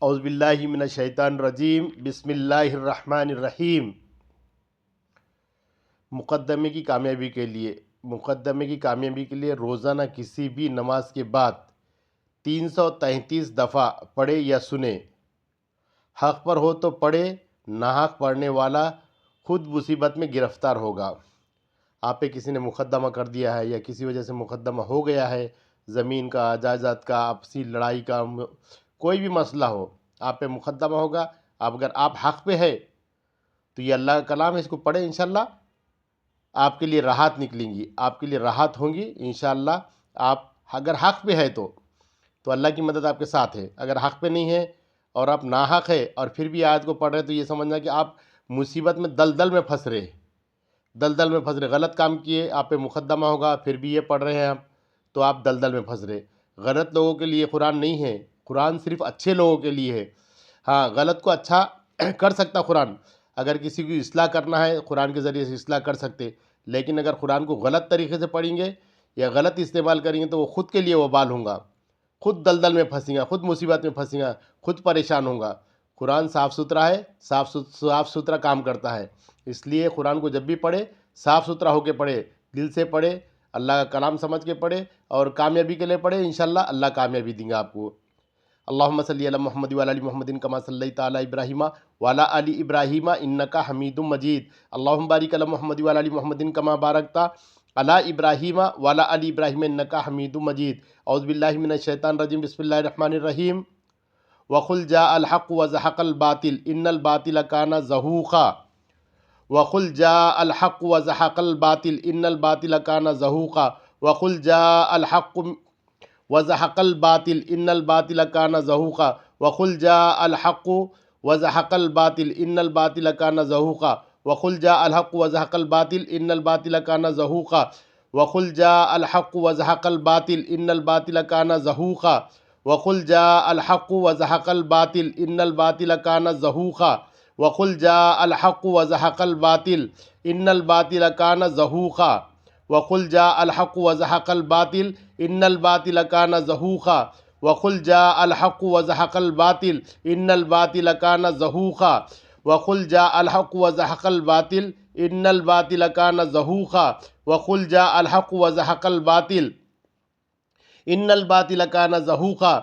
औज़ुबिल्लाहि मिनश्शैतानिर्रजीम बिस्मिल्लाहिर्रहमानिर्रहीम। मुक़द्दमे की कामयाबी के लिए रोज़ाना किसी भी नमाज के बाद 333 दफ़ा पढ़े या सुने। हक़ पर हो तो पढ़े, नाहक पढ़ने वाला खुद मुसीबत में गिरफ़्तार होगा। आप पे किसी ने मुक़द्दमा कर दिया है या किसी वजह से मुक़द्दमा हो गया है, ज़मीन का, जायदाद का, आपसी लड़ाई का, कोई भी मसला हो, आप पे मुक़द्दमा होगा। अगर आप हक़ पे है तो ये अल्लाह का कलाम है, इसको पढ़े, इंशाअल्लाह आपके लिए राहत निकलेंगी, आपके लिए राहत होंगी इंशाअल्लाह। आप अगर हक़ पे है तो अल्लाह की मदद आपके साथ है। अगर हक़ पे नहीं है और आप नाहक है और फिर भी आयत को पढ़ रहे तो ये समझना कि आप मुसीबत में, दलदल में फंस रहे, गलत काम किए, आप पे मुक़द्दमा होगा। फिर भी ये पढ़ रहे हैं आप, तो आप दलदल में फंस रहे। गलत लोगों के लिए कुरान नहीं है, कुरान सिर्फ़ अच्छे लोगों के लिए है। हाँ, गलत को अच्छा कर सकता कुरान। अगर किसी को इस्लाह करना है, कुरान के ज़रिए से इस्लाह कर सकते। लेकिन अगर कुरान को गलत तरीके से पढ़ेंगे या गलत इस्तेमाल करेंगे तो वो ख़ुद के लिए वबाल होगा, खुद दलदल में फंसेगा, खुद मुसीबत में फंसेगा, खुद परेशान होगा। कुरान साफ़ सुथरा है, साफ़ सुथरा काम करता है। इसलिए कुरान को जब भी पढ़े, साफ़ सुथरा होकर पढ़े, दिल से पढ़े, अल्लाह का कलाम समझ के पढ़े और कामयाबी के लिए पढ़े। इंशाअल्लाह अल्लाह कामयाबी देंगे आपको। अल्लाहुम्मा सल्ली अला मुहम्मद व अला आलि मुहम्मदिन कमा सल्लैता अला इब्राहीम व अला आलि इब्राहीम इन्नका हमीदुम मजीद। अल्लाहुम्मा बारिक अला मुहम्मद व अला आलि मुहम्मदिन कमा बारकता अला इब्राहीम व अला आलि इब्राहीम इन्नका हमीदुम मजीद। औज़ु बिल्लाहि मिनश शैतानिर रजीम बिस्मिल्लाहिर रहमानिर रहीम। वक़ुल जाअल हक़्क़ु व ज़हक़ल बातिल इन्नल बातिल काना ज़हूक़ा। वक़ुल जाअल हक़्क़ु व ज़हक़ल बातिल इन्नल बातिल काना ज़हूक़ा। वक़ुल जाअल हक़्क़ु व ज़हक़ल बातिल इन्नल बातिल काना ज़हूक़ा। वक़ुल जाअल हक़्क़ु व ज़हक़ल बातिल इन्नल बातिल काना ज़हूक़ा। वक़ुल जाअल हक़्क़ु व ज़हक़ल बातिल इन्नल बातिल काना ज़हूक़ा। वक़ुल जाअल हक़्क़ु व ज़हक़ल बातिल इन्नल बातिल काना ज़हूक़ा। वक़ुल जाअल हक़्क़ु व ज़हक़ल बातिल इन्नल बातिल काना ज़हूक़ा। वक़ुल जाअल हक़्क़ु व ज़हक़ल बातिल इन्नल बातिल काना ज़हूक़ा। वक़ुल जाअल हक़्क़ु व ज़हक़ल बातिल इन्नल बातिल काना ज़हूक़ा। वक़ुल जाअल हक़्क़ु व ज़हक़ल बातिल इन्नल बातिल काना ज़हूक़ा। वक़ुल जाअल हक़्क़ु व ज़हक़ल बातिल इन्नल बातिल काना ज़हूक़ा। वक़ुल जाअल हक़्क़ु व ज़हक़ल बातिल इन्नल बातिल काना ज़हूक़ा।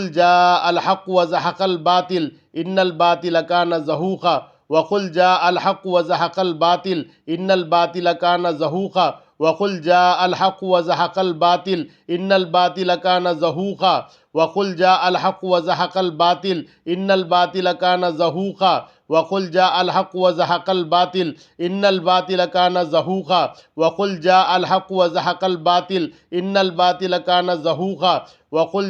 वक़ुल जाअल हक़्क़ु व ज़हक़ल बातिल इन्नल बातिल काना ज़हूक़ा। वक़ुल जाअल हक़्क़ु व ज़हक़ल बातिल इन्नल बातिल काना ज़हूक़ा। वक़ुल जाअल हक़्क़ु व ज़हक़ल बातिल इन्नल बातिल काना ज़हूक़ा। वक़ुल जाअल हक़्क़ु व ज़हक़ल बातिल इन्नल बातिल काना ज़हूक़ा। वक़ुल जाअल हक़्क़ु व ज़हक़ल बातिल इन्नल बातिल काना ज़हूक़ा। वक़ुल जाअल हक़्क़ु व ज़हक़ल बातिल इन्नल बातिल काना ज़हूक़ा। वक़ुल जाअल हक़्क़ु व ज़हक़ल बातिल इन्नल बातिल काना ज़हूक़ा। वक़ुल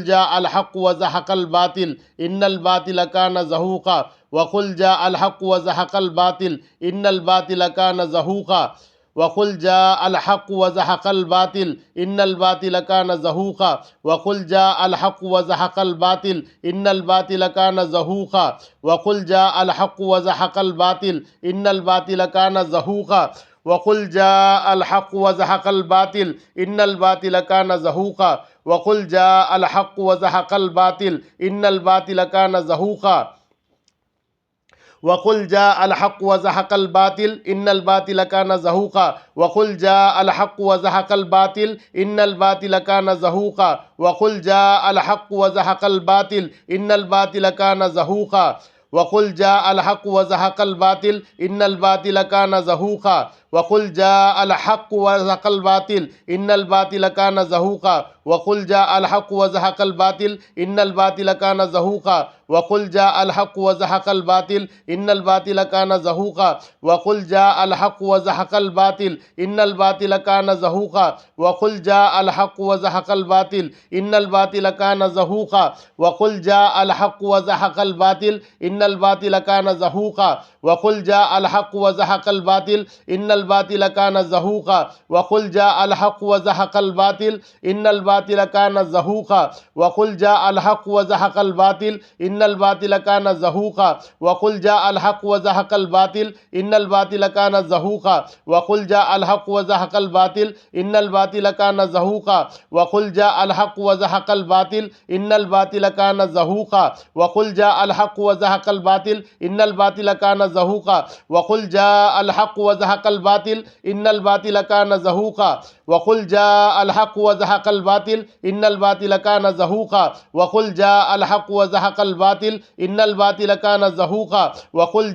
जाअल हक़्क़ु व ज़हक़ल बातिल इन्नल बातिल काना ज़हूक़ा। वक़ुल जाअल हक़्क़ु व ज़हक़ल बातिल इन्नल बातिल काना ज़हूक़ा। वक़ुल जाअल हक़्क़ु व ज़हक़ल बातिल इन्नल बातिल काना ज़हूक़ा। वक़ुल जाअल हक़्क़ु व ज़हक़ल बातिल इन्नल बातिल काना ज़हूक़ा। वक़ुल जाअल हक़्क़ु व ज़हक़ल बातिल इन्नल बातिल काना ज़हूक़ा। वक़ुल जाअल हक़्क़ु व ज़हक़ल बातिल इन्नल बातिल काना ज़हूक़ा। वक़ुल जाअल हक़्क़ु व ज़हक़ल बातिल इन्नल बातिल काना ज़हूक़ा। वक़ुल जाअल हक़्क़ु व ज़हक़ल बातिल इन्नल बातिल काना ज़हूक़ा। वक़ुल जाअल हक़्क़ु व ज़हक़ल बातिल इन्नल बातिल काना ज़हूक़ा। वक़ुल जाअल हक़्क़ु व ज़हक़ल बातिल इन्नल बातिल काना ज़हूक़ा। वक़ुल जाअल हक़्क़ु व ज़हक़ल बातिल इन्नल बातिल काना ज़हूक़ा। वक़ुल जाअल हक़्क़ु व ज़हक़ल बातिल इन्नल बातिल काना ज़हूक़ा। वक़ुल जाअल हक़्क़ु व ज़हक़ल बातिल इन्नल बातिल काना ज़हूक़ा। वक़ुल जाअल हक़्क़ु व ज़हक़ल बातिल इन्नल बातिल काना ज़हूक़ा। वक़ुल जाअल हक़्क़ु व ज़हक़ल बातिल इन्नल बातिल काना ज़हूक़ा। वक़ुल जाअल हक़्क़ु व ज़हक़ल बातिल इन्नल बातिल काना ज़हूक़ा। वक़ुल जाअल हक़्क़ु व ज़हक़ल बातिल इन्नल इन्नल बातिल कान ज़हूक़ा वक़ुल जाअल हक़ व ज़हक़ल बातिल इन्नल बातिल कान ज़हूक़ा वक़ुल जाअल हक़ व ज़हक़ल बातिल इन्नल बातिल कान ज़हूक़ा वक़ुल जाअल हक़ व ज़हक़ल बातिल इन्नल बातिल कान ज़हूक़ा वक़ुल जाअल हक़ व ज़हक़ल बातिल इन्नल बातिल कान ज़हूक़ा वक़ुल जाअल हक़ व ज़हक़ल बातिल इन्नल बातिल कान ज़हूक़ा वक़ुल जाअल हक़ व ज़हक़ल बातिल इन्नल बातिल कान ज़हूक़ा वक़ुल जाअल हक़ व ज़हक़ल बातिल इन्नल बातिल कान ज़हूक़ा वक़ुल जाअल हक़ व ज़हक़ल बातिल इन्नल बातिल कान ज़हूक़ा वक़ुल जाअल हक़ व ज़हक़ल बातिल इन्नल बातिल कान ज़हूक़ा वक़ुल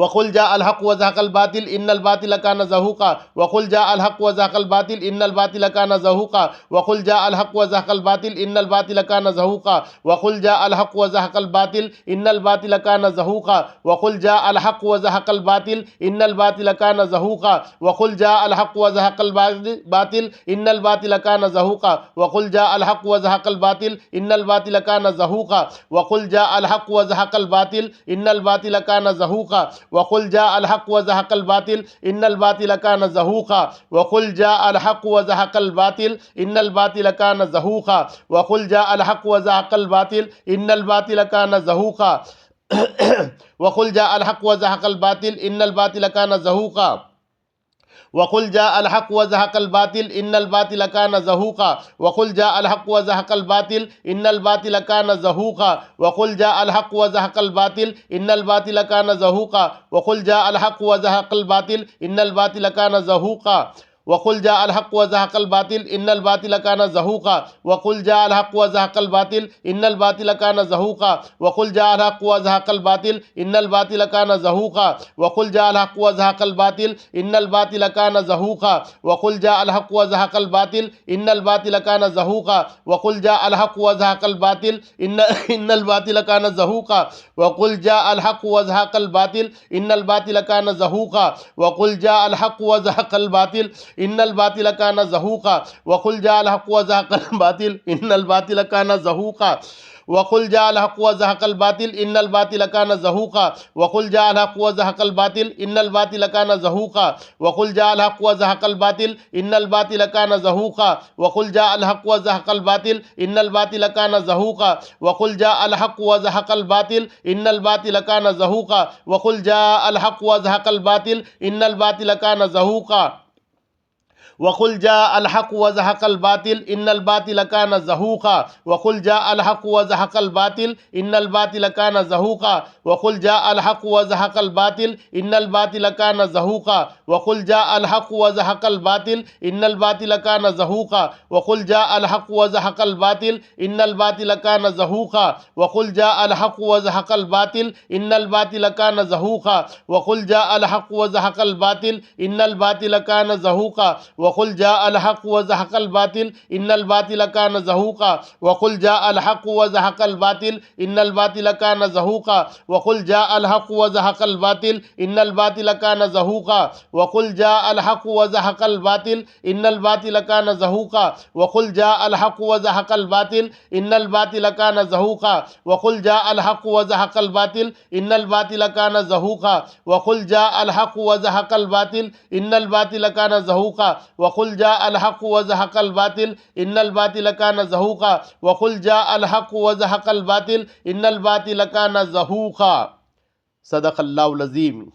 वक़ुल जाअल हक़ व ज़हक़ल बातिल इन्नल बातिल कान ज़हूक़ा वक़ुल जाअल हक़ व ज़हक़ल बातिल इन्नल बातिल कान ज़हूक़ा वक़ुल जाअल हक़ व ज़हक़ल बातिल इन्नल बातिल कान ज़हूक़ा वक़ुल जाअल हक़ व ज़हक़ल बातिल इन्नल बातिल कान ज़हूक़ा वक़ुल जाअल हक़ व ज़हक़ल बातिल इन्नल बातिल कान ज़हूक़ा वक़ुल जाअल हक़ व ज़हक़ल बातिल इन्नल बातिल कान ज़हूक़ा वक़ुल जाअल हक़ व ज़हक़ल बातिल इन्नल बातिल कान ज़हूक़ा वक़ुल जाअल हक़ व ज़हक़ल बातिल इन्नल बातिल कान ज़हूक़ा वक़ुल जाअल हक़ व ज़हक़ल बातिल इन्नल बातिल कान ज़हूक़ा वक़ुल जाअल हक़ व ज़हक़ल बातिल इन्नल बातिल कान ज़हूक़ा वक़ुल जाअल हक़ व ज़हक़ल बातिल इन्नल बातिल कान ज़हूक़ा वक़ुल जाअल हक़ व ज़हक़ल बातिल इन्नल बातिल कान ज़हूक़ा वक़ुल जाअल हक़ व ज़हक़ल बातिल इन्नल बातिल कान ज़हूक़ा वक़ुल जाअल हक़ व ज़हक़ल बातिल इन्नल बातिल कान ज़हूक़ा वक़ुल जाअल हक़ व ज़हक़ल बातिल इन्नल बातिल कान ज़हूक़ा वक़ुल जाअल हक़ व ज़हक़ल बातिल इन्नल बातिल कान ज़हूक़ा वक़ुल जाअल हक़ व ज़हक़ल बातिल इन्नल बातिल कान ज़हूक़ा वक़ुल जाअल हक़ व ज़हक़ल बातिल इन्नल बातिल कान ज़हूक़ा वक़ुल जाअल हक़ व ज़हक़ल बातिल इन्नल बातिल कान ज़हूक़ा वक़ुल जाअल हक़ व ज़हक़ल बातिल इन्नल बातिल कान ज़हूक़ा वक़ुल जाअल हक़ व ज़हक़ल बातिल इन्नल बातिल कान ज़हूक़ा वक़ुल जाअल हक़ व ज़हक़ल बातिल इन्नल बातिल कान ज़हूक़ा वक़ुल जाअल हक़ व ज़हक़ल बातिल इन्नल बातिल कान ज़हूक़ा वक़ुल जाअल हक़ व ज़हक़ल बातिल इन्नल बातिल कान ज़हूक़ा वक़ुल जाअल हक़ व ज़हक़ल बातिल इन्नल बातिल कान ज़हूक़ा वक़ुल जाअल हक़ व ज़हक़ल बातिल इन्नल बातिल कान ज़हूक़ा वक़ुल जाअल हक़ व ज़हक़ल बातिल इन्नल बातिल कान ज़हूक़ा वक़ुल जाअल हक़ व ज़हक़ल बातिल इन्नल बातिल कान ज़हूक़ा वक़ुल जाअल हक़ व ज़हक़ल बातिल इन्नल बातिल कान ज़हूक़ा वक़ुल जाअल हक़ व ज़हक़ल बातिल इन्नल बातिल कान ज़हूक़ा वक़ुल जाअल हक़ व ज़हक़ल बातिल इन्नल बातिल कान ज़हूक़ा वक़ुल जाअल हक़ व ज़हक़ल बातिल इन्नल बातिल कान ज़हूक़ा वक़ुल जाअल हक़ व ज़हक़ल बातिल इन्नल बातिल कान ज़हूक़ा वक़ुल जाअल हक़ व ज़हक़ल बातिल इन्नल बातिल कान ज़हूक़ा वक़ुल जाअल हक़ व ज़हक़ल बातिल इन्नल बातिल कान ज़हूक़ा वक़ुल जाअल हक़ व ज़हक़ल बातिल इन्नल बातिल कान ज़हूक़ा वक़ुल जाअल हक़ व ज़हक़ल बातिल इन्नल बातिल कान ज़हूक़ा वक़ुल जाअल हक़ व ज़हक़ल बातिल इन्नल बातिल कान ज़हूक़ा वक़ुल जाअल हक़ व ज़हक़ल बातिल इन्नल बातिल कान ज़हूक़ा वक़ुल जाअल हक़ व ज़हक़ल बातिल इन्नल बातिल कान ज़हूक़ा वक़ुल जाअल हक़ व ज़हक़ल बातिल इन्नल बातिल कान ज़हूक़ा वक़ुल जाअल हक़ व ज़हक़ल बातिल इन्नल बातिल कान ज़हूक़ा वक़ुल जाअल हक़ व ज़हक़ल बातिल इन्नल बातिल कान ज़हूक़ा वक़ुल जाअल हक़ व ज़हक़ल बातिल इन्नल बातिल कान ज़हूक़ा वक़ुल जाअल हक़ व ज़हक़ल बातिल इन्नल बातिल कान ज़हूक़ा वक़ुल जाअल हक़ व ज़हक़ल बातिल इन्नल बातिल कान ज़हूक़ा वक़ुल जाअल हक़ व ज़हक़ल बातिल इन्नल बातिल कान ज़हूक़ा। सदक़ल्लाहुल अज़ीम।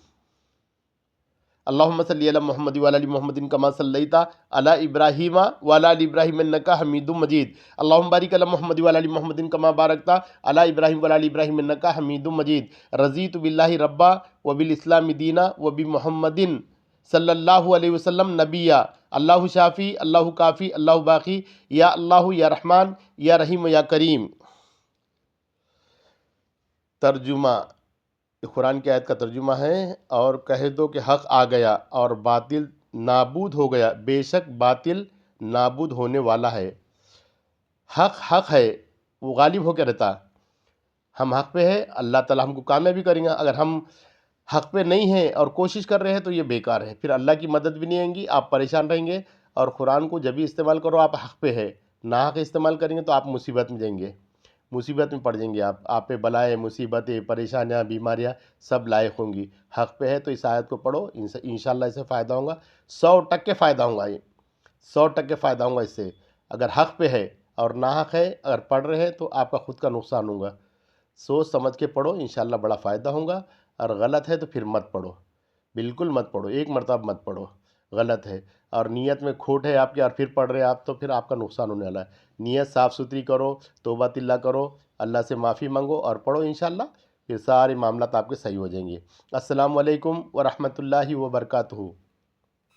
अल्लाहुम्मा सल्लि अला मुहम्मद व अला आलि मुहम्मदिन कमा सल्लैता अला इब्राहीम व अला आलि इब्राहीम इन्नका हमीदुम मजीद। अल्लाहुम्मा बारिक अला मुहम्मद व अला आलि मुहम्मदिन कमा बारकता अला इब्राहीम व अला आलि इब्राहीम इन्नका हमीदुम मजीद। रज़ीतु बिल्लाहि रब्बा व बिल इस्लामि दीना व बि मुहम्मदिन सल्लल्लाहु अलैहि वसल्लम नबिया। अल्लाहु शाफ़ी अल्लाहु काफ़ी अल्लाहु बाक़ी या अल्लाहु या रहमान या रहीम या करीम। तर्जुमा, कुरान की आयत का तर्जुमा है, और कह दो कि हक़ आ गया और बातिल नाबूद हो गया, बेशक बातिल नाबूद होने वाला है। हक़ हक़ है, वो गालिब होकर रहता। हम हक़ पे है, अल्लाह ताला हमको कामयाबी करेंगे। अगर हम हक़ पे नहीं हैं और कोशिश कर रहे हैं तो ये बेकार है, फिर अल्लाह की मदद भी नहीं आएंगी, आप परेशान रहेंगे। और कुरान को जब भी इस्तेमाल करो आप हक़ पे है, ना हक़ इस्तेमाल करेंगे तो आप मुसीबत में जाएंगे। मुसीबत में पड़ जाएंगे आप पे बलाएँ, मुसीबतें, परेशानियाँ, बीमारियाँ सब लायक होंगी। हक़ पे है तो इस आयत को पढ़ो, इंशाअल्लाह इससे फ़ायदा होगा, 100% फ़ायदा होगा ये, 100% फ़ायदा होगा इससे। अगर हक़ पे है और नाहक़ है अगर पढ़ रहे हैं तो आपका खुद का नुकसान होगा। सोच समझ के पढ़ो, इंशाअल्लाह बड़ा फ़ायदा होगा। और गलत है तो फिर मत पढ़ो, बिल्कुल मत पढ़ो, एक मरतबा मत पढ़ो, गलत है। और नीयत में खोट है आपकी और फिर पढ़ रहे हैं आप तो फिर आपका नुकसान होने वाला है। नीयत साफ़ सुथरी करो, तौबा तिल्ला करो, अल्लाह से माफ़ी मांगो और पढ़ो, इंशाअल्लाह फिर सारे मामलात आपके सही हो जाएंगे। अस्सलामु अलैकुम व रहमतुल्लाहि व बरकातुहू।